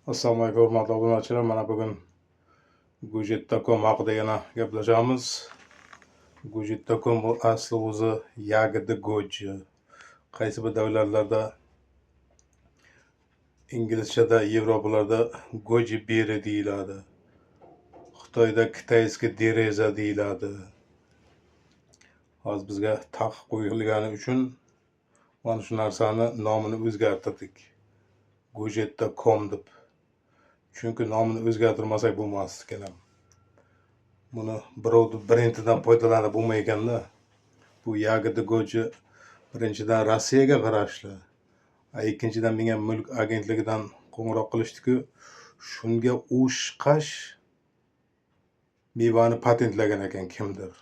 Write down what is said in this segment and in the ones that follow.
Assalomu alaykum hurmatli obunachilar. Mana bugun Gujit.com haqida yana gaplashamiz. Gujit.com bu asli o'zi yagidi goji. Qaysi bir davlatlarda inglizchada, Yevropalarda goji beri deyiladi. Xitoyda kitayskiy dereza deyiladi. Hozir bizga taqiq qo'yilgani uchun mana shu narsani nomini o'zgartirdik. Gujit.com deb. Chunki nomini o'zgartirmasak bo'lmasdi kelam. Buni birovni brendidan foydalanib bo'lmayganda, bu yagidi goji birinchidan Rossiyaga qarashli, ikkinchidan menga mulk agentligidan qo'ng'iroq qilishdi-ku, shunga o'shqash mevani patentlagan ekan kimdir.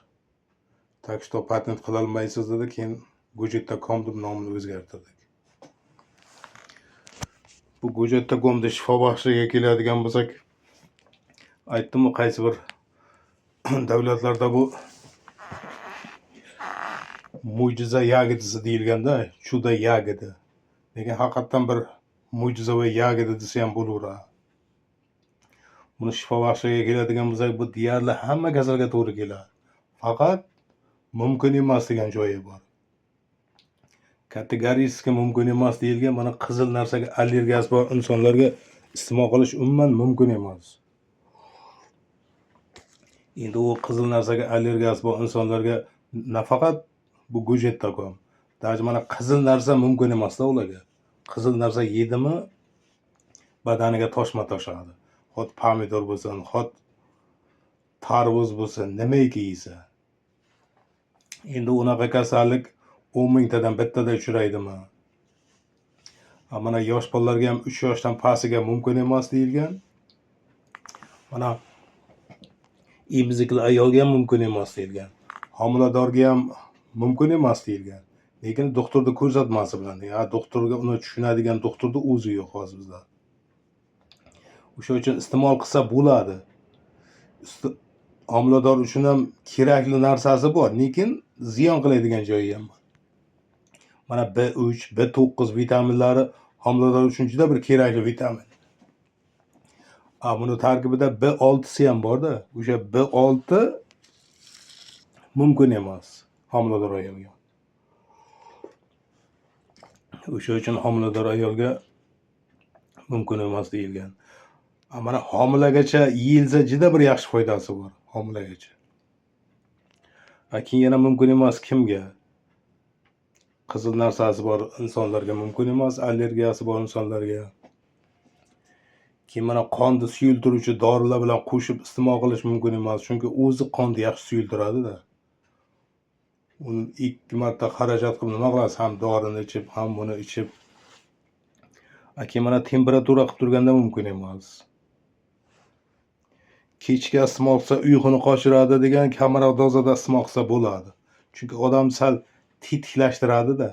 Tak что patent qila olmaysiz dedi, keyin Gujit.com deb nomini o'zgartirdik. Bu Gujit.comda shifobaxshligiga keladigan bo'lsak, aytdim-ku, qaysi bir davlatlarda bu mo'jiza yagidisi deyilganda, chuda yagidi. Lekin haqiqatdan bir mo'jizaviy yagidi desa ham bo'laveradi. Buni shifobaxshligiga keladigan bo'lsak, bu deyarli hamma kasalga to'g'ri keladi. Faqat mumkin emas degan joyi bor. Kategoriyasiga mumkin emas deyilgan, mana qizil narsaga allergiyasi bor insonlarga iste'mol qilish umuman mumkin emas. Endi u qizil narsaga allergiyasi bor insonlarga nafaqat bu Gujit.com. Даже mana qizil narsa mumkin emas-da ularga. Qizil narsa yedimi badaniga toshma toshadi. Xot pomidor bo'lsin, xot tarvuz bo'lsin, nimaiki yesa. Endi unaqa kasallik 10 mingtadan bittada uchraydimi? Mana yosh bolalarga ham 3 yoshdan pastiga mumkin emas deyilgan. Mana emizikli ayolga ham mumkin emas deyilgan. Homiladorga ham mumkin emas deyilgan. Lekin doktorda ko'rsatmasi bilan, doktorga uni tushunadigan doktorda o'zi yo'q hozir bizda. O'sha uchun iste'mol qilsa bo'ladi. Homilador uchun ham kerakli narsasi bor, lekin ziyon qiladigan joyi ham bor. Mana B3, B9 vitaminlari homilador uchun juda bir kerakli vitamin. Buni tarkibida B6si ham bor-da. O'sha B6 mumkin emas homilador ayolga. O'sha uchun homilador ayolga mumkin emas deyilgan. Mana homilagacha yeyilsa juda bir yaxshi foydasi bor homilagacha. Keyin yana mumkin emas kimga? Qizil narsasi bor insonlarga mumkin emas, allergiyasi bor insonlarga. Keyin mana qonni suyultiruvchi dorilar bilan qo'shib iste'mol qilish mumkin emas, chunki o'zi qonni yaxshi suyultiradi-da. Uni 2 marta xarajat qilib nima qilasiz? Ham dorini ichib, ham buni ichib. Keyin mana temperatura qilib turganda mumkin emas. Kechga iste'mol qilsa uyquni qochiradi degan, kamroq dozada iste'mol qilsa bo'ladi. Chunki odam sal tetiklashtiradi-da.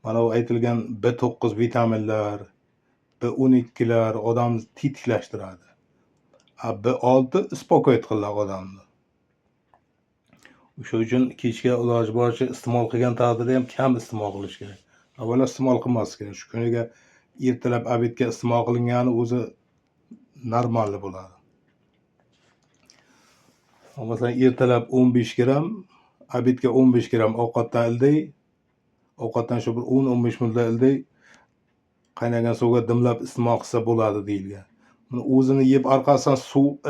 Mana bu aytilgan B9 vitaminlar, B12lar odamni tetiklashtiradi. B6 ispokoyt qiladi odamni. O'sha uchun kechga iloji boricha iste'mol qilgan taqdirda ham kam iste'mol qilish kerak. Avvalo iste'mol qilmaslik kerak. Shu kuniga ertalab obedga iste'mol qilingani o'zi normal bo'ladi. Masalan, ertalab 15 gram, obedga 15 gram ovqatdan ildiy, ovqatdan shu bir 10-15 minutda ildiy qaynagan suvga dimlab iste'mol qilsa bo'ladi deyilgan. Buni o'zini yeb orqasidan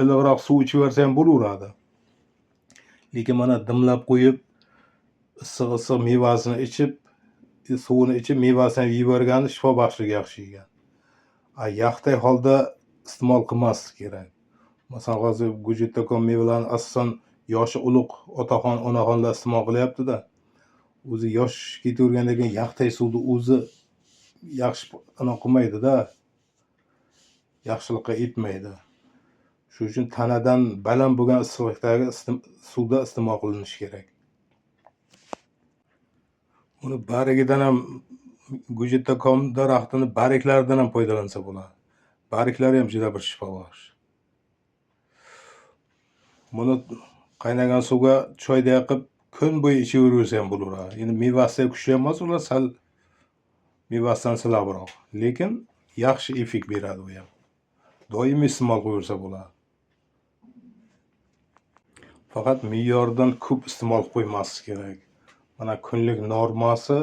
iliqroq suv ichib yuborsa ham bo'laveradi. Lekin mana dimlab qo'yib, issiq mevasini ichib, suvini ichib, mevasini yeb yuborgani shifobaxshlik yaxshi yegan. Yaqday holda iste'mol qilmaslik kerak. Masalan, hozir Gujit.com mevalarni asosan yoshi ulug' otaxon, onaxonlar iste'mol qilyapti-da. O'zi yosh ketavergandan keyin yaqday suvni o'zi yaxshi qilmaydi-da. Yaxshilikqa etmaydi. Shuning uchun tanadan baland bo'lgan issiqlikdagi suvda iste'mol qilinishi kerak. Uni barigidan ham Gujit.com daraxtini bariklaridan ham foydalansa bo'ladi. Bariklari ham juda bir shifobaxsh. Buni qaynagan suvga choyda yoqib kun bo'yi ichaversa ham bo'laveradi. Endi mevasi kuchli emas, ular sal mevasidan silabroq, lekin yaxshi effekt beradi u ham. doimiy iste'mol qilaversa bo'ladi. Faqat me'yoridan ko'p iste'mol qilib qo'ymaslik kerak. Mana kunlik normasi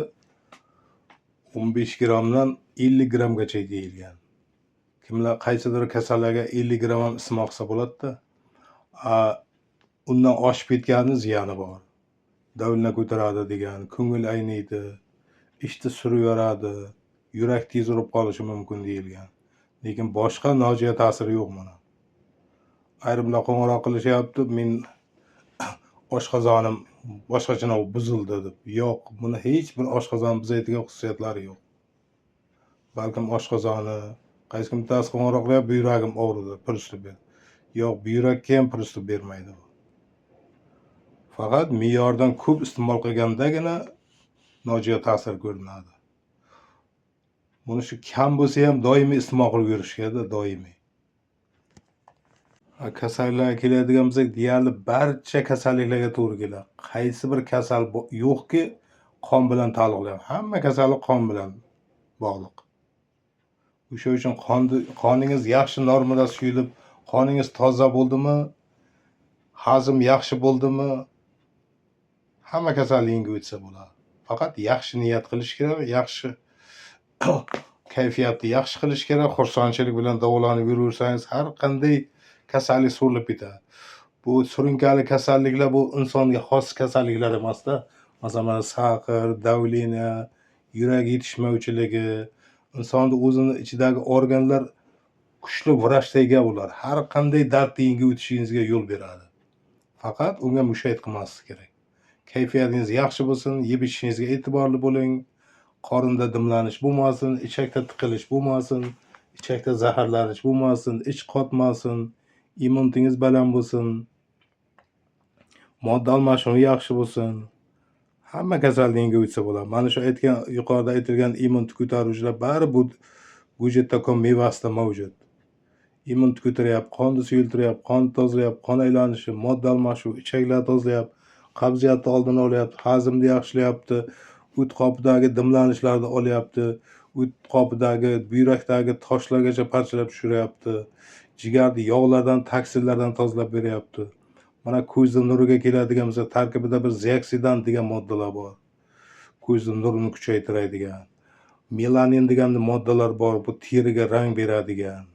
15 grammdan 50 grammgacha deyilgan. Kimlar qaysidir kasallarga 50 gramm ham iste'mol qilsa bo'ladi-da. Undan oshib ketgani ziyoni bor. Davlni ko'taradi degan, ko'ngil ayniydi, ishni suraveradi, yurak tez urib qolishi mumkin deyilgan. Lekin boshqa nojo'ya ta'siri yo'q mana. Ayrimlar qo'ng'iroq qilishyapti, men oshqozonim boshqacha buzildi deb. Yo'q, buni hech bir oshqozon buzaydigan xususiyatlari yo'q. Balkim oshqozoni, qaysi kim bittasi qo'ng'iroq qilib, buyragim og'ridi, purishib ber. Yo'q, buyrakka ham purishib bermaydi. Faqat me'yordan ko'p iste'mol qilgandagina nojo'ya ta'sir ko'rinadi. Buni shu kam bo'lsa ham doimiy iste'mol qilib yurish kerak, doimiy. Kasallarga keladigan bo'lsak, deyarli barcha kasalliklarga to'g'ri keladi. Qaysi bir kasal yo'qki, qon bilan taalluqlanadi. Hamma kasallik qon bilan bog'liq. O'sha uchun qoningiz yaxshi normada suyulib, qoningiz toza bo'ldimi, hazm yaxshi bo'ldimi, hamma kasallikni o'tsa bo'ladi. Faqat yaxshi niyat qilish kerak, yaxshi kayfiyatni yaxshi qilish kerak. Xursandchilik bilan davolanib yuraversangiz, har qanday kasallik so'rilib ketadi. Bu surunkali kasalliklar bu insonga xos kasalliklar emas-da. Masalan, saqir, davleniya, yurak yetishmovchiligi, insonni o'zini ichidagi organlar kuchli vrachga ega bo'ladi. Har qanday dardni yengib o'tishingizga yo'l beradi. Faqat unga mushayt qilmaslik kerak. Kayfiyatingiz yaxshi bo'lsin, yeb ichishingizga e'tiborli bo'ling. Qorinda dimlanish bo'lmasin, ichakda tiqilish bo'lmasin, ichakda zaharlanish bo'lmasin, ich qotmasin, immunitingiz baland bo'lsin, modda almashinuvi yaxshi bo'lsin. Hamma kasallikni o'tsa bo'ladi. Mana shu yuqorida aytilgan immunitet ko'taruvchilar bari bu budjetda mevasida mavjud. Immunitet ko'taryapti, qonni suyultiryapti, qon tozalayapti, qon aylanishi, modda almashuvi, ichaklar tozalayapti, qabziyatni oldini olyapti, hazmni yaxshilayapti, o't qopidagi dimlanishlarni olyapti, o't qopidagi buyrakdagi toshlargacha parchalab tushiryapti, jigarni yog'lardan, toksinlardan tozalab beryapti. Mana ko'zni nuriga keladigan bo'lsa, tarkibida bir zeoksidan degan moddalar bor. Ko'zni nurini kuchaytiradigan. Melanin degan moddalar bor, bu teriga rang beradigan.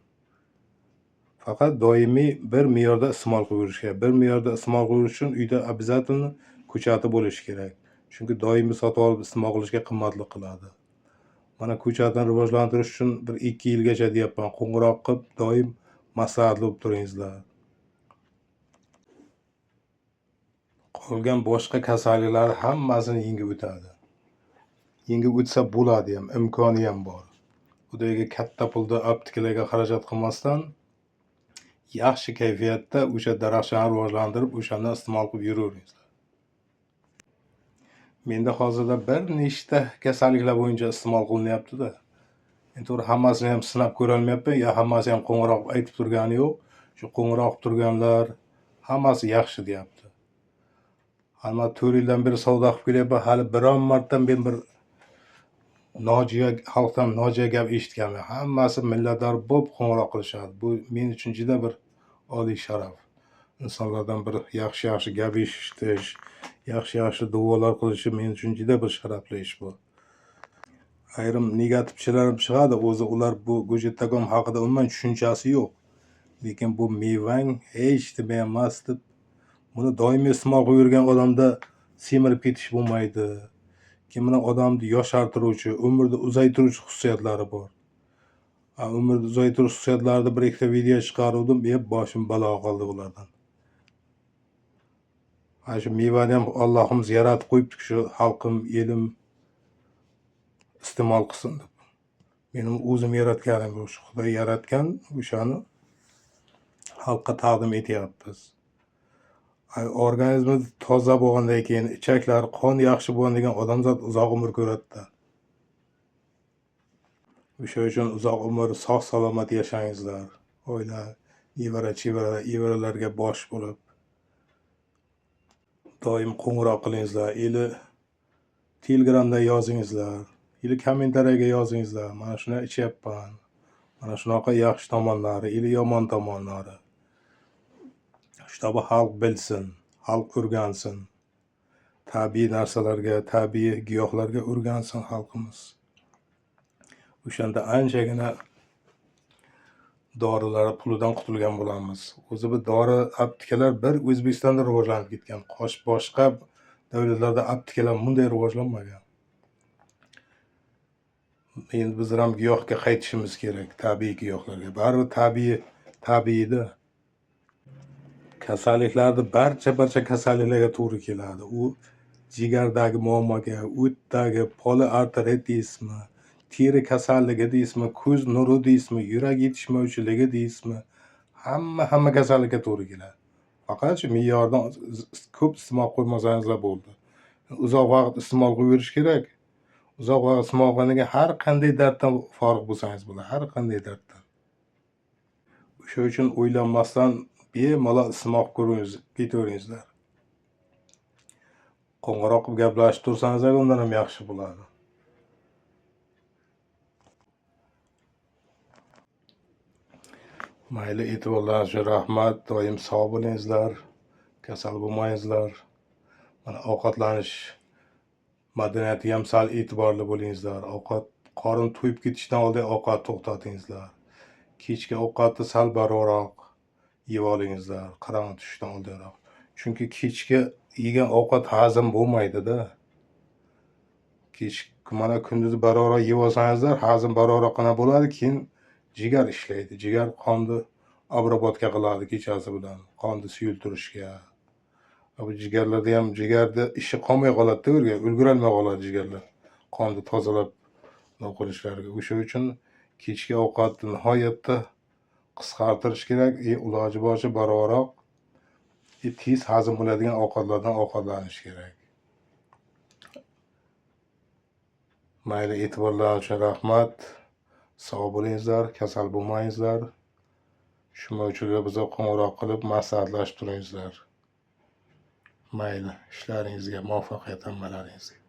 Faqat doimiy bir me'yorda iste'mol qilish kerak. Bir me'yorda iste'mol qilish uchun uyda обязательно ko'chati bo'lishi kerak. Chunki doimiy sotib olib iste'mol qilishga qimmatlik qiladi. Mana ko'chatni rivojlantirish uchun bir 2 yilgacha deyapman, qo'ng'iroq qilib, doim maslahat olib turingizlar. Qolgan boshqa kasalliklar hammasini yengib o'tadi. Yengib o'tsa bo'ladi ham, imkoni ham bor. Xudoga katta pulda aptekalarga xarajat qilmasdan yaxshi kayfiyatda o'sha daraxtlarni rivojlantirib, o'shandan iste'mol qilib yuraveringizlar. Menda hozirda bir nechta kasalliklar bo'yicha iste'mol qilinyapti-da. Endi to'g'ri hammasini ham sinab ko'ra olmayapman, ya hammasi ham qo'ng'iroq aytib turgani yo'q. Shu qo'ng'iroq turganlar hammasi yaxshi deyapti. Hamma 4 yildan beri savdo qilib kelyapman, hali biron marta men bir nojo'ya xalqdan nojo'ya gap eshitganman. Hammasi millatlar bo'lib qo'ng'iroq qilishadi. Bu men uchun juda bir oliy sharaf. Insonlardan bir yaxshi gap eshitish, yaxshi duolar qilishi men uchun juda bir sharafli ish bu. Ayrim negativchilar ham chiqadi, o'zi ular bu go'jetdagom haqida umuman tushunchasi yo'q. Lekin bu mevang hech nima emas deb, buni doimiy iste'mol qilib yurgan odamda semirib ketish bo'lmaydi. Kimning odamni yoshartiruvchi, umrni uzaytiruvchi xususiyatlari bor. Umrni uzaytirish xususiyatlarida bir ikkita video chiqaruvdim, boshim balo qoldi ulardan. Shu mevani ham Allohimiz yaratib qo'yibdi, shu xalqim, elim iste'mol qilsin deb. Mening o'zim yaratganim yo'q, Xudo yaratgan, o'shani xalqqa taqdim etyapmiz. Organizmi toza bo'lgandan keyin, ichaklar, qon yaxshi bo'lgandan keyin odamzod uzoq umr ko'radi-da. O'sha uchun uzoq umr, sog' salomat yashangizlar. Oila, nevaralarga bosh bo'lib doim qo'ng'iroq qilingizlar, Telegramda yozingizlar, kommentariyaga yozingizlar. Mana shuni ichyapman. Mana shunaqa yaxshi tomonlari ili yomon tomonlari. Shtabi xalq bilsin, xalq o'rgansin. Tabiiy narsalarga, tabiiy giyohlarga o'rgansin xalqimiz. O'shanda anchagina dorilar pulidan qutulgan bo'lamiz. O'zi bu dori aptekalar bir O'zbekistonda rivojlanib ketgan. Boshqa davlatlarda aptekalar bunday rivojlanmagan. Endi biz ham giyohga qaytishimiz kerak, tabiiy giyohlarga. Baribir tabiiyda kasalliklarni barcha kasalliklarga to'g'ri keladi. U jigardagi muammoga, o'tdagi poliarteritismi, teri kasalligi deysizmi, ko'z nuri deysizmi, yurak yetishmovchiligi deysizmi, hamma kasallikka to'g'ri keladi. Faqat shu me'yordan ko'p iste'mol qilmasangizlar bo'ldi. Uzoq vaqt iste'mol qilib kerak. Uzoq vaqt iste'mol qilgandan keyin har qanday darddan forig' bo'lsangiz bo'ladi, har qanday darddan. O'sha uchun o'ylanmasdan bemalol iste'mol qilib ketaveringizlar. Qo'ng'iroq qilib gaplashib tursangiz undan ham yaxshi bo'ladi. Mayli, e'tiborlaringiz uchun rahmat. Doim sog' bo'lingizlar, kasal bo'lmangizlar. Mana ovqatlanish madaniyatiga ham sal e'tiborli bo'lingizlar. Qorin to'yib ketishdan oldin ovqat to'xtatingizlar. Kechki ovqatni sal baroqroq yeb olingizlar, qarong'i tushishdan oldinroq. Chunki kechki yegan ovqat hazm bo'lmaydi-da. Mana kunduzi baroqroq yeb olsangizlar, hazm baroqroqgina bo'ladi, keyin jigar ishlaydi. Jigar qonni obrobotka qiladi kechasi bilan, qonni suyultirishga. Bu jigarlarda ham jigarda ishi qolmay qoladi-da, ulgurolmay qoladi jigarlar. Qonni tozalab qilishlariga. O'sha uchun kechki ovqatni nihoyatda qisqartirish kerak, iloji boricha baroqroq, tez hazm bo'ladigan ovqatlardan ovqatlanish kerak. Mayli, e'tiborlaringiz uchun rahmat. Sog' bo'lingizlar, kasal bo'lmangizlar. Tushunmovchilar bizga qo'ng'iroq qilib maslahatlashib turingizlar. Mayli, ishlaringizga muvaffaqiyat hammalaringizga.